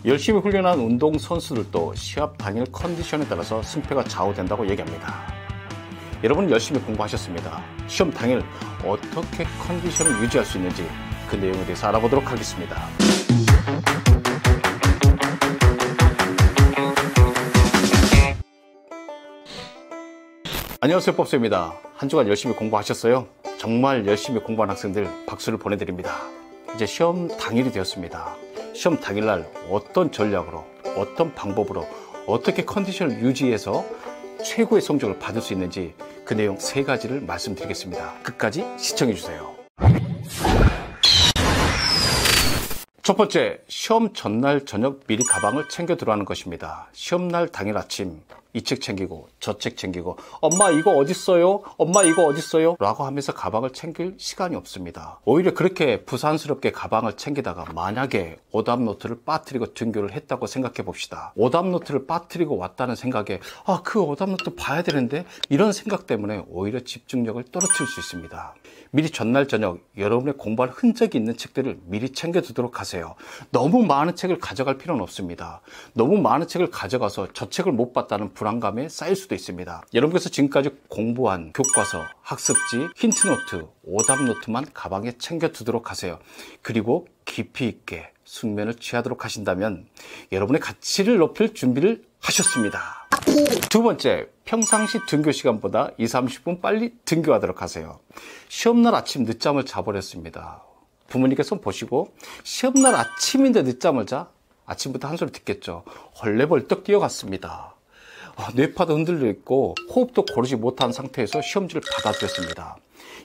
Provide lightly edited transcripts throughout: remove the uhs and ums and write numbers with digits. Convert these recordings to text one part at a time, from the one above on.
열심히 훈련한 운동선수들도 시합 당일 컨디션에 따라서 승패가 좌우된다고 얘기합니다. 여러분 열심히 공부하셨습니다. 시험 당일 어떻게 컨디션을 유지할 수 있는지 그 내용에 대해서 알아보도록 하겠습니다. 안녕하세요, 법쌤입니다. 한 주간 열심히 공부하셨어요? 정말 열심히 공부한 학생들 박수를 보내드립니다. 이제 시험 당일이 되었습니다. 시험 당일날 어떤 전략으로, 어떤 방법으로, 어떻게 컨디션을 유지해서 최고의 성적을 받을 수 있는지 그 내용 3가지를 말씀드리겠습니다. 끝까지 시청해주세요. 첫 번째, 시험 전날 저녁 미리 가방을 챙겨 들어가는 것입니다. 시험날 당일 아침 이 책 챙기고 저 책 챙기고 엄마 이거 어딨어요? 엄마 이거 어딨어요? 라고 하면서 가방을 챙길 시간이 없습니다. 오히려 그렇게 부산스럽게 가방을 챙기다가 만약에 오답노트를 빠뜨리고 등교를 했다고 생각해 봅시다. 오답노트를 빠뜨리고 왔다는 생각에 그 오답노트 봐야 되는데 이런 생각 때문에 오히려 집중력을 떨어뜨릴 수 있습니다. 미리 전날 저녁 여러분의 공부할 흔적이 있는 책들을 미리 챙겨 두도록 하세요. 너무 많은 책을 가져갈 필요는 없습니다. 너무 많은 책을 가져가서 저 책을 못 봤다는 불안감에 쌓일 수도 있습니다. 여러분께서 지금까지 공부한 교과서, 학습지, 힌트노트, 오답노트만 가방에 챙겨 두도록 하세요. 그리고 깊이 있게 숙면을 취하도록 하신다면 여러분의 가치를 높일 준비를 하셨습니다. 두 번째, 평상시 등교 시간보다 20-30분 빨리 등교하도록 하세요. 시험날 아침 늦잠을 자버렸습니다. 부모님께서 보시고 시험날 아침인데 늦잠을 자? 아침부터 한 소리 듣겠죠. 헐레벌떡 뛰어갔습니다. 뇌파도 흔들려 있고 호흡도 고르지 못한 상태에서 시험지를 받아들였습니다.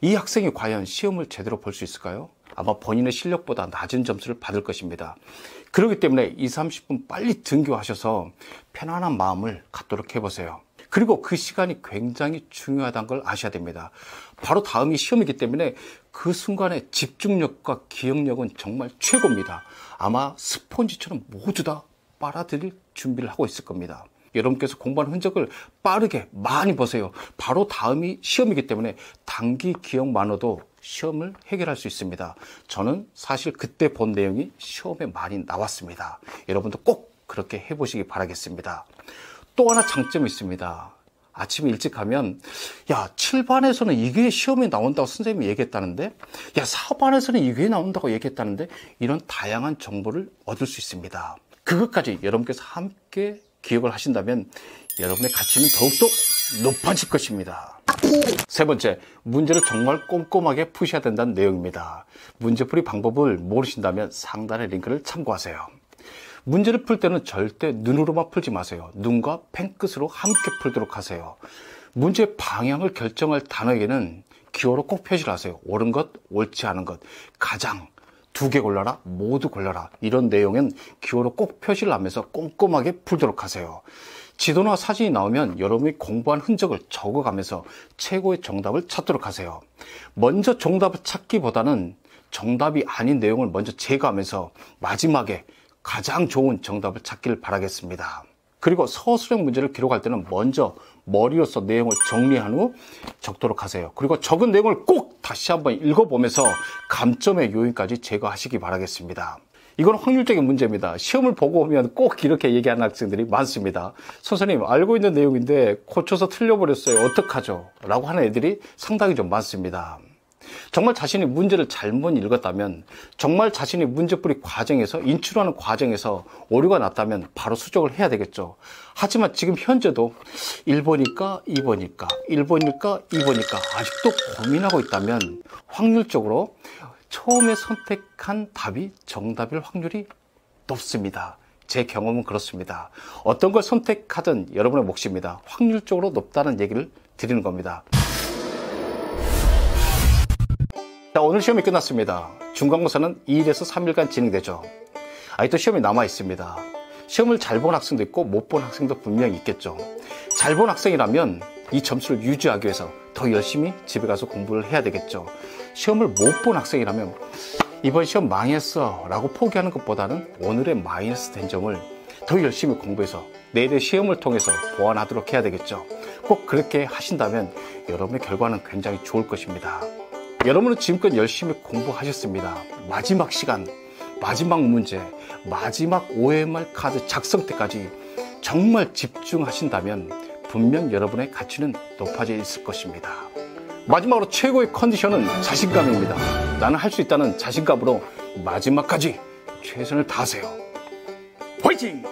이 학생이 과연 시험을 제대로 볼 수 있을까요? 아마 본인의 실력보다 낮은 점수를 받을 것입니다. 그렇기 때문에 20-30분 빨리 등교하셔서 편안한 마음을 갖도록 해보세요. 그리고 그 시간이 굉장히 중요하다는 걸 아셔야 됩니다. 바로 다음이 시험이기 때문에 그 순간의 집중력과 기억력은 정말 최고입니다. 아마 스폰지처럼 모두 다 빨아들일 준비를 하고 있을 겁니다. 여러분께서 공부한 흔적을 빠르게 많이 보세요. 바로 다음이 시험이기 때문에 단기 기억만으로도 시험을 해결할 수 있습니다. 저는 사실 그때 본 내용이 시험에 많이 나왔습니다. 여러분도 꼭 그렇게 해보시기 바라겠습니다. 또 하나 장점이 있습니다. 아침에 일찍 가면 7반에서는 이게 시험에 나온다고 선생님이 얘기했다는데 4반에서는 이게 나온다고 얘기했다는데 이런 다양한 정보를 얻을 수 있습니다. 그것까지 여러분께서 함께 기억을 하신다면 여러분의 가치는 더욱더 높아질 것입니다. 세 번째, 문제를 정말 꼼꼼하게 푸셔야 된다는 내용입니다. 문제풀이 방법을 모르신다면 상단의 링크를 참고하세요. 문제를 풀 때는 절대 눈으로만 풀지 마세요. 눈과 펜끝으로 함께 풀도록 하세요. 문제의 방향을 결정할 단어에는 기호로 꼭 표시를 하세요. 옳은 것, 옳지 않은 것, 가장, 2개 골라라, 모두 골라라. 이런 내용은 기호로 꼭 표시를 하면서 꼼꼼하게 풀도록 하세요. 지도나 사진이 나오면 여러분이 공부한 흔적을 적어가면서 최고의 정답을 찾도록 하세요. 먼저 정답을 찾기보다는 정답이 아닌 내용을 먼저 제거하면서 마지막에 가장 좋은 정답을 찾기를 바라겠습니다. 그리고 서술형 문제를 기록할 때는 먼저 머리로서 내용을 정리한 후 적도록 하세요. 그리고 적은 내용을 꼭 다시 한번 읽어보면서 감점의 요인까지 제거하시기 바라겠습니다. 이건 확률적인 문제입니다. 시험을 보고 오면 꼭 이렇게 얘기하는 학생들이 많습니다. 선생님, 알고 있는 내용인데 고쳐서 틀려버렸어요. 어떡하죠? 라고 하는 애들이 상당히 좀 많습니다. 정말 자신이 문제를 잘못 읽었다면, 정말 자신이 문제풀이 과정에서, 인출하는 과정에서 오류가 났다면 바로 수정을 해야 되겠죠. 하지만 지금 현재도 1번일까 2번일까 1번일까 2번일까 아직도 고민하고 있다면 확률적으로 처음에 선택한 답이 정답일 확률이 높습니다. 제 경험은 그렇습니다. 어떤 걸 선택하든 여러분의 몫입니다. 확률적으로 높다는 얘기를 드리는 겁니다. 자, 오늘 시험이 끝났습니다. 중간고사는 2일에서 3일간 진행되죠. 아직도 시험이 남아 있습니다. 시험을 잘 본 학생도 있고 못 본 학생도 분명히 있겠죠. 잘 본 학생이라면 이 점수를 유지하기 위해서 더 열심히 집에 가서 공부를 해야 되겠죠. 시험을 못 본 학생이라면 이번 시험 망했어 라고 포기하는 것보다는 오늘의 마이너스 된 점을 더 열심히 공부해서 내일의 시험을 통해서 보완하도록 해야 되겠죠. 꼭 그렇게 하신다면 여러분의 결과는 굉장히 좋을 것입니다. 여러분은 지금껏 열심히 공부하셨습니다. 마지막 시간 마지막 문제, 마지막 OMR 카드 작성 때까지 정말 집중하신다면 분명 여러분의 가치는 높아져 있을 것입니다. 마지막으로 최고의 컨디션은 자신감입니다. 나는 할 수 있다는 자신감으로 마지막까지 최선을 다하세요. 화이팅!